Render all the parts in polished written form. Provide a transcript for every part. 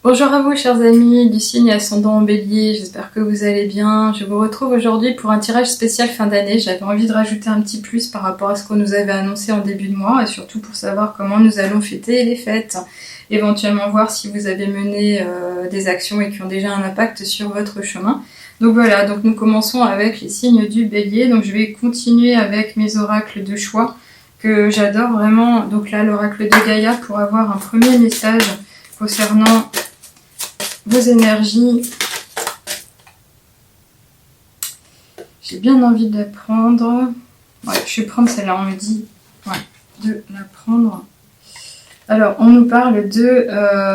Bonjour à vous chers amis du signe ascendant en bélier, j'espère que vous allez bien. Je vous retrouve aujourd'hui pour un tirage spécial fin d'année. J'avais envie de rajouter un petit plus par rapport à ce qu'on nous avait annoncé en début de mois et surtout pour savoir comment nous allons fêter les fêtes. Éventuellement voir si vous avez mené des actions et qui ont déjà un impact sur votre chemin. Donc voilà, donc nous commençons avec les signes du bélier. Donc je vais continuer avec mes oracles de choix que j'adore vraiment. Donc là l'oracle de Gaïa pour avoir un premier message concernant vos énergies. J'ai bien envie de la prendre. Ouais, je vais prendre celle-là, on me dit de la prendre. Alors, on nous parle de...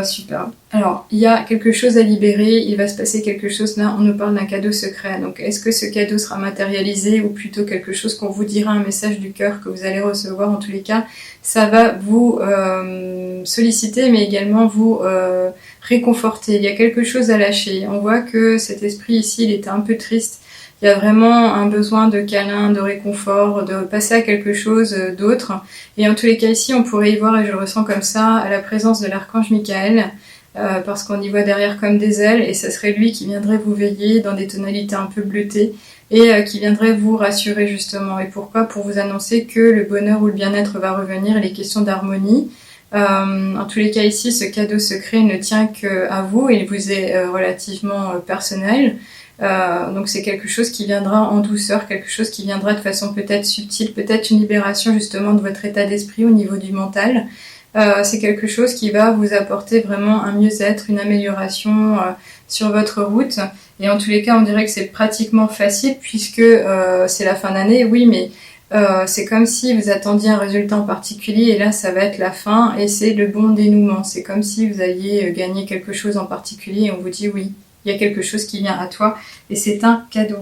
super. Alors, il y a quelque chose à libérer, il va se passer quelque chose là, on nous parle d'un cadeau secret. Donc, est-ce que ce cadeau sera matérialisé ou plutôt quelque chose qu'on vous dira, un message du cœur que vous allez recevoir? En tous les cas, ça va vous solliciter, mais également vous réconforter. Il y a quelque chose à lâcher. On voit que cet esprit ici, il était un peu triste. Il y a vraiment un besoin de câlin, de réconfort, de passer à quelque chose d'autre. Et en tous les cas ici, on pourrait y voir, et je le ressens comme ça, la présence de l'archange Michael, parce qu'on y voit derrière comme des ailes, et ça serait lui qui viendrait vous veiller dans des tonalités un peu bleutées, et qui viendrait vous rassurer justement. Et pourquoi? Pour vous annoncer que le bonheur ou le bien-être va revenir, et les questions d'harmonie. En tous les cas ici, ce cadeau secret ne tient qu'à vous, il vous est relativement personnel. Donc c'est quelque chose qui viendra en douceur, quelque chose qui viendra de façon peut-être subtile, peut-être une libération justement de votre état d'esprit au niveau du mental. C'est quelque chose qui va vous apporter vraiment un mieux-être, une amélioration sur votre route. Et en tous les cas, on dirait que c'est pratiquement facile puisque c'est la fin d'année, oui, mais c'est comme si vous attendiez un résultat en particulier et là, ça va être la fin et c'est le bon dénouement. C'est comme si vous alliez gagner quelque chose en particulier et on vous dit oui. Il y a quelque chose qui vient à toi et c'est un cadeau.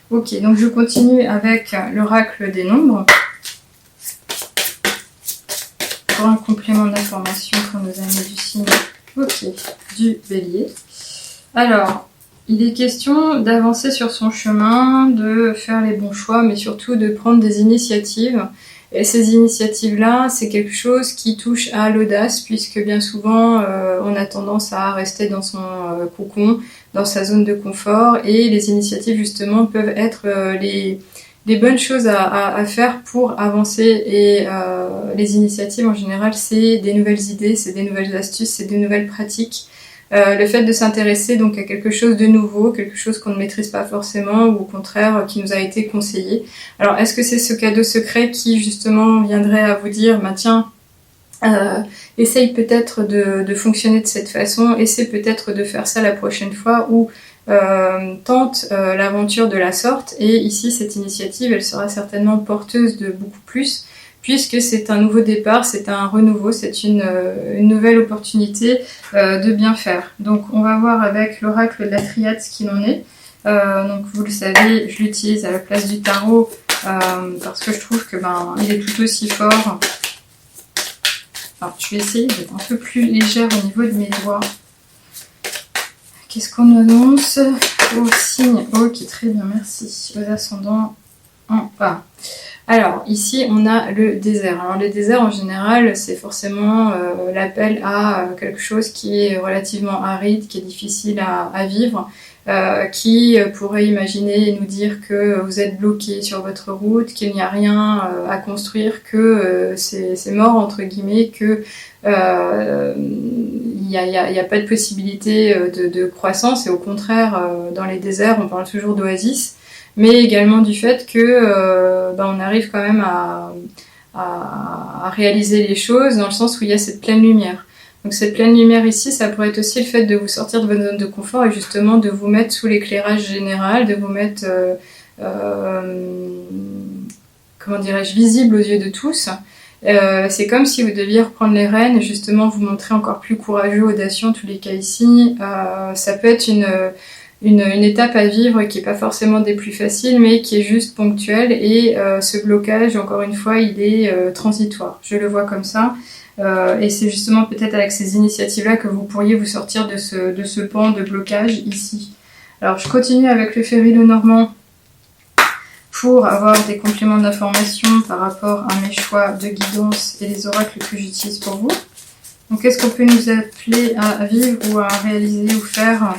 Ok, donc je continue avec l'oracle des nombres. Pour un complément d'information pour nos amis du signe du bélier. Alors, il est question d'avancer sur son chemin, de faire les bons choix, mais surtout de prendre des initiatives. Et ces initiatives-là, c'est quelque chose qui touche à l'audace, puisque bien souvent, on a tendance à rester dans son cocon, dans sa zone de confort, et les initiatives, justement, peuvent être les bonnes choses à faire pour avancer. Et les initiatives, en général, c'est des nouvelles idées, c'est des nouvelles astuces, c'est des nouvelles pratiques. Le fait de s'intéresser donc à quelque chose de nouveau, quelque chose qu'on ne maîtrise pas forcément ou au contraire qui nous a été conseillé. Alors est-ce que c'est ce cadeau secret qui justement viendrait à vous dire bah tiens, essaye peut-être de fonctionner de cette façon, essaie peut-être de faire ça la prochaine fois ou tente l'aventure de la sorte. Et ici cette initiative elle sera certainement porteuse de beaucoup plus, puisque c'est un nouveau départ, c'est un renouveau, c'est une nouvelle opportunité de bien faire. Donc on va voir avec l'oracle de la triade ce qu'il en est. Donc vous le savez, je l'utilise à la place du tarot parce que je trouve que il est tout aussi fort. Alors je vais essayer d'être un peu plus légère au niveau de mes doigts. Qu'est-ce qu'on annonce aux signes? Ok, très bien, merci. Aux ascendants en bas. Alors, ici, on a le désert. Alors, le désert, en général, c'est forcément l'appel à quelque chose qui est relativement aride, qui est difficile à vivre, qui pourrait imaginer et nous dire que vous êtes bloqué sur votre route, qu'il n'y a rien à construire, que c'est mort, entre guillemets, que il n'y a pas de possibilité de croissance. Et au contraire, dans les déserts, on parle toujours d'oasis. Mais également du fait que on arrive quand même à réaliser les choses dans le sens où il y a cette pleine lumière. Donc cette pleine lumière ici, ça pourrait être aussi le fait de vous sortir de votre zone de confort et justement de vous mettre sous l'éclairage général, de vous mettre, comment dirais-je, visible aux yeux de tous. C'est comme si vous deviez reprendre les rênes et justement vous montrer encore plus courageux, audacieux en tous les cas ici. Ça peut être une étape à vivre qui n'est pas forcément des plus faciles, mais qui est juste ponctuelle. Et ce blocage, encore une fois, il est transitoire. Je le vois comme ça. Et c'est justement peut-être avec ces initiatives-là que vous pourriez vous sortir de ce pan de blocage ici. Alors, je continue avec le Ferry Lenormand pour avoir des compléments d'information par rapport à mes choix de guidance et les oracles que j'utilise pour vous. Donc qu'est-ce qu'on peut nous appeler à vivre ou à réaliser ou faire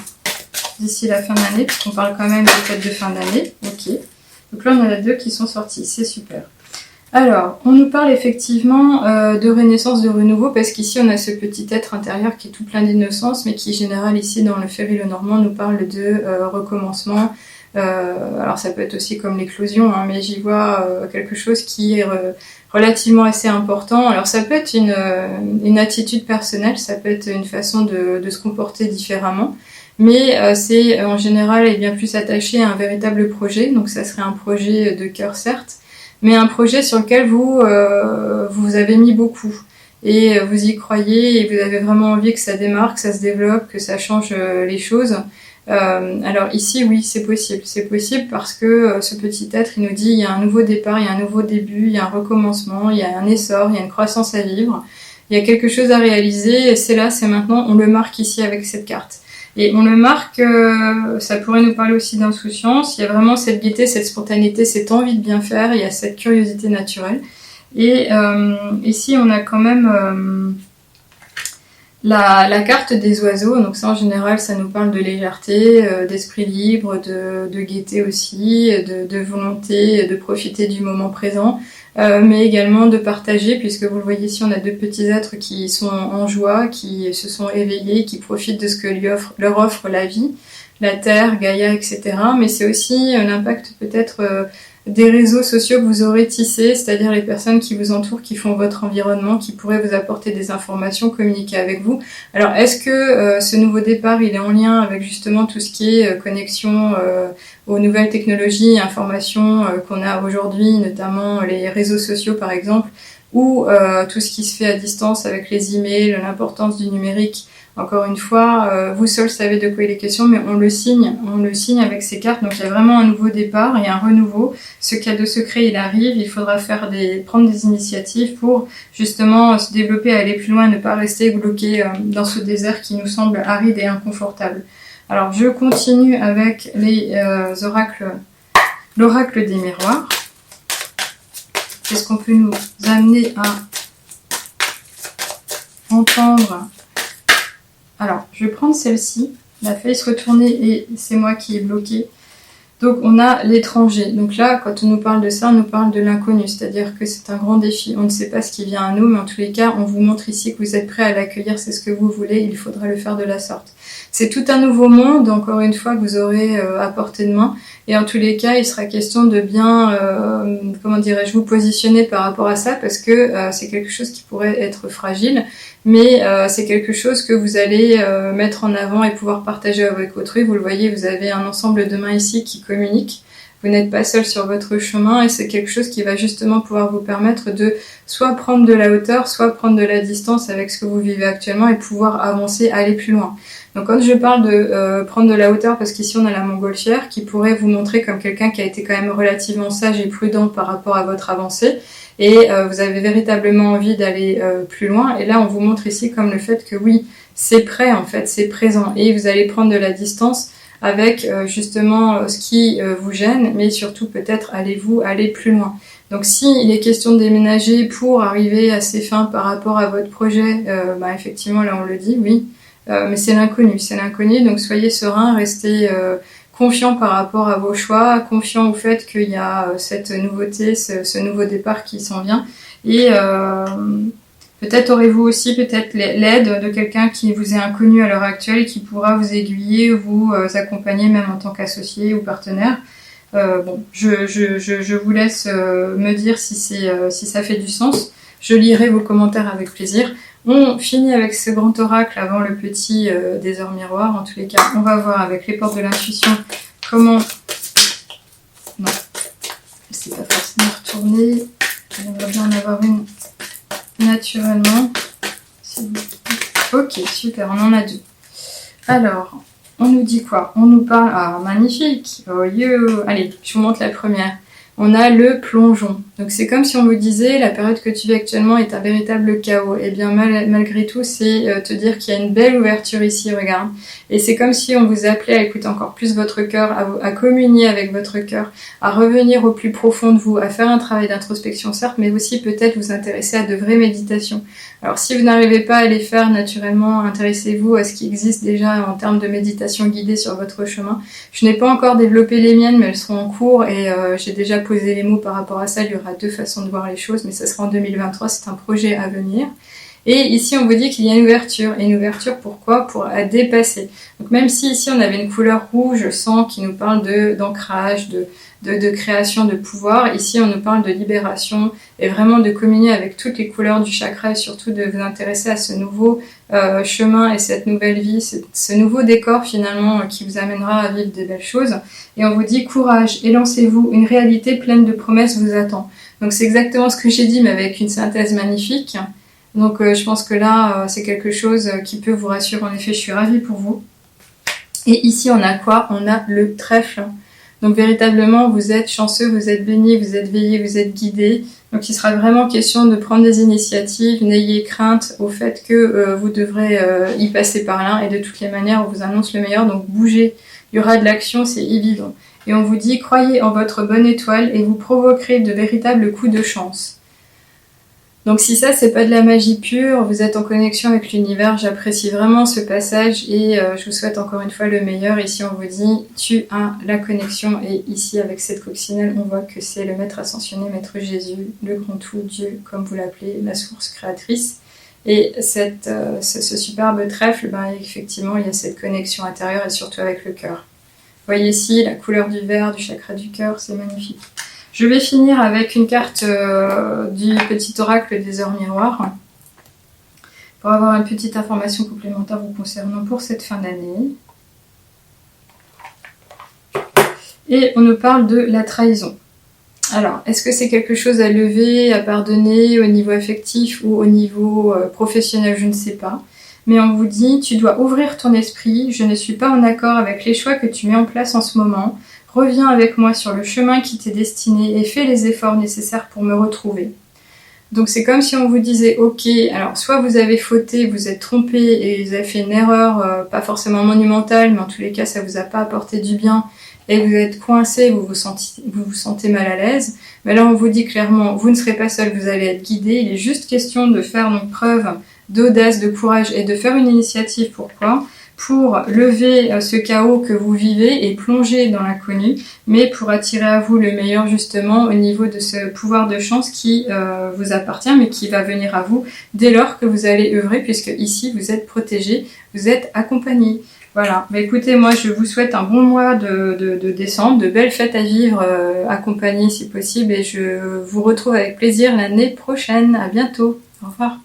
d'ici la fin de l'année, puisqu'on parle quand même des fêtes de fin d'année. Ok. Donc là, on en a 2 qui sont sortis, c'est super. Alors, on nous parle effectivement de renaissance, de renouveau, parce qu'ici, on a ce petit être intérieur qui est tout plein d'innocence, mais qui, en général, ici, dans le Février le Normand, nous parle de recommencement. Alors, ça peut être aussi comme l'éclosion, hein, mais j'y vois quelque chose qui est relativement assez important. Alors, ça peut être une attitude personnelle, ça peut être une façon de se comporter différemment. Mais c'est en général bien plus attaché à un véritable projet, donc ça serait un projet de cœur certes, mais un projet sur lequel vous avez mis beaucoup et vous y croyez et vous avez vraiment envie que ça démarre, que ça se développe, que ça change les choses. Alors ici oui c'est possible parce que ce petit être il nous dit il y a un nouveau départ, il y a un nouveau début, il y a un recommencement, il y a un essor, il y a une croissance à vivre, il y a quelque chose à réaliser et c'est là, c'est maintenant, on le marque ici avec cette carte. Et on le marque, ça pourrait nous parler aussi d'insouciance, il y a vraiment cette gaieté, cette spontanéité, cette envie de bien faire, il y a cette curiosité naturelle. Et ici, on a quand même la carte des oiseaux, donc ça en général, ça nous parle de légèreté, d'esprit libre, de gaieté aussi, de volonté, de profiter du moment présent. Mais également de partager, puisque vous le voyez ici, on a 2 petits êtres qui sont en joie, qui se sont éveillés, qui profitent de ce que leur offre la vie, la terre, Gaïa, etc. Mais c'est aussi l'impact peut-être des réseaux sociaux que vous aurez tissés, c'est-à-dire les personnes qui vous entourent, qui font votre environnement, qui pourraient vous apporter des informations, communiquer avec vous. Alors, est-ce que ce nouveau départ, il est en lien avec justement tout ce qui est connexion aux nouvelles technologies, informations qu'on a aujourd'hui, notamment les réseaux sociaux par exemple, ou tout ce qui se fait à distance avec les emails, l'importance du numérique. Encore une fois, vous seuls savez de quoi il est question, mais on le signe avec ces cartes. Donc il y a vraiment un nouveau départ et un renouveau. Ce cadeau secret, il arrive. Il faudra prendre des initiatives pour justement se développer, aller plus loin, ne pas rester bloqué dans ce désert qui nous semble aride et inconfortable. Alors je continue avec les oracles, l'oracle des miroirs. Qu'est-ce qu'on peut nous amener à entendre ? Alors, je vais prendre celle-ci, la feuille se retourner et c'est moi qui ai bloqué. Donc, on a l'étranger. Donc là, quand on nous parle de ça, on nous parle de l'inconnu, c'est-à-dire que c'est un grand défi. On ne sait pas ce qui vient à nous, mais en tous les cas, on vous montre ici que vous êtes prêt à l'accueillir, c'est ce que vous voulez, il faudra le faire de la sorte. C'est tout un nouveau monde, encore une fois, que vous aurez à portée de main. Et en tous les cas, il sera question de bien, vous positionner par rapport à ça, parce que c'est quelque chose qui pourrait être fragile, mais c'est quelque chose que vous allez mettre en avant et pouvoir partager avec autrui. Vous le voyez, vous avez un ensemble de mains ici qui communiquent. Vous n'êtes pas seul sur votre chemin et c'est quelque chose qui va justement pouvoir vous permettre de soit prendre de la hauteur, soit prendre de la distance avec ce que vous vivez actuellement et pouvoir avancer, aller plus loin. Donc quand je parle de prendre de la hauteur, parce qu'ici on a la montgolfière qui pourrait vous montrer comme quelqu'un qui a été quand même relativement sage et prudent par rapport à votre avancée, et vous avez véritablement envie d'aller plus loin, et là on vous montre ici comme le fait que oui, c'est prêt en fait, c'est présent, et vous allez prendre de la distance avec justement ce qui vous gêne, mais surtout peut-être aller plus loin. Donc s'il est question de déménager pour arriver à ses fins par rapport à votre projet, effectivement là on le dit, oui, mais c'est l'inconnu, donc soyez serein, restez confiant par rapport à vos choix, confiant au fait qu'il y a cette nouveauté, ce nouveau départ qui s'en vient, et peut-être aurez-vous aussi l'aide de quelqu'un qui vous est inconnu à l'heure actuelle et qui pourra vous aiguiller, vous accompagner même en tant qu'associé ou partenaire. Je vous laisse me dire si ça fait du sens. Je lirai vos commentaires avec plaisir. On finit avec ce grand oracle avant le petit des heures miroirs. En tous les cas, on va voir avec les portes de l'intuition comment... Non, c'est pas forcément retourné. On va bien en avoir une naturellement. Ok, super, on en a 2. Alors, on nous dit quoi? On nous parle... Ah, magnifique. Oh, yo. Allez, je vous montre la première. on a le plongeon. Donc c'est comme si on vous disait la période que tu vis actuellement est un véritable chaos. Et bien malgré tout, c'est te dire qu'il y a une belle ouverture ici, regarde. Et c'est comme si on vous appelait à écouter encore plus votre cœur, à communier avec votre cœur, à revenir au plus profond de vous, à faire un travail d'introspection certes, mais aussi peut-être vous intéresser à de vraies méditations. Alors si vous n'arrivez pas à les faire naturellement, intéressez-vous à ce qui existe déjà en termes de méditation guidée sur votre chemin. Je n'ai pas encore développé les miennes, mais elles seront en cours et j'ai déjà posé les mots par rapport à ça. Il y aura 2 façons de voir les choses, mais ça sera en 2023, c'est un projet à venir. Et ici, on vous dit qu'il y a une ouverture. Et une ouverture, pourquoi? Pour à dépasser. Donc même si ici, on avait une couleur rouge, sang, qui nous parle d'ancrage, de création, de pouvoir, ici, on nous parle de libération et vraiment de communier avec toutes les couleurs du chakra et surtout de vous intéresser à ce nouveau chemin et cette nouvelle vie, ce nouveau décor finalement qui vous amènera à vivre de belles choses. Et on vous dit courage, élancez-vous, une réalité pleine de promesses vous attend. Donc c'est exactement ce que j'ai dit, mais avec une synthèse magnifique. Donc je pense que là, c'est quelque chose qui peut vous rassurer. En effet, je suis ravie pour vous. Et ici, on a quoi? On a le trèfle. Donc véritablement, vous êtes chanceux, vous êtes béni, vous êtes veillé, vous êtes guidé. Donc il sera vraiment question de prendre des initiatives. N'ayez crainte au fait que vous devrez y passer par là. Et de toutes les manières, on vous annonce le meilleur. Donc bougez, il y aura de l'action, c'est évident. Et on vous dit, croyez en votre bonne étoile et vous provoquerez de véritables coups de chance. Donc si ça, c'est pas de la magie pure, vous êtes en connexion avec l'univers, j'apprécie vraiment ce passage et je vous souhaite encore une fois le meilleur. Ici, on vous dit, tu as la connexion et ici, avec cette coccinelle, on voit que c'est le Maître ascensionné, Maître Jésus, le grand tout, Dieu, comme vous l'appelez, la source créatrice. Et ce superbe trèfle, effectivement, il y a cette connexion intérieure et surtout avec le cœur. Vous voyez ici la couleur du vert, du chakra du cœur, c'est magnifique. Je vais finir avec une carte du petit oracle des heures miroirs pour avoir une petite information complémentaire vous concernant pour cette fin d'année. Et on nous parle de la trahison. Alors, est-ce que c'est quelque chose à lever, à pardonner au niveau affectif ou au niveau professionnel? Je ne sais pas. Mais on vous dit, tu dois ouvrir ton esprit, je ne suis pas en accord avec les choix que tu mets en place en ce moment. Reviens avec moi sur le chemin qui t'est destiné et fais les efforts nécessaires pour me retrouver. Donc c'est comme si on vous disait, ok, alors soit vous avez fauté, vous êtes trompé et vous avez fait une erreur, pas forcément monumentale, mais en tous les cas ça vous a pas apporté du bien et vous êtes coincé, vous vous sentez mal à l'aise. Mais là on vous dit clairement, vous ne serez pas seul, vous allez être guidé. Il est juste question de faire donc preuve d'audace, de courage et de faire une initiative. Pourquoi ? Pour lever ce chaos que vous vivez et plonger dans l'inconnu, mais pour attirer à vous le meilleur justement au niveau de ce pouvoir de chance qui vous appartient, mais qui va venir à vous dès lors que vous allez œuvrer, puisque ici vous êtes protégé, vous êtes accompagné. Voilà, écoutez, moi je vous souhaite un bon mois de décembre, de belles fêtes à vivre, accompagnées si possible, et je vous retrouve avec plaisir l'année prochaine. À bientôt, au revoir.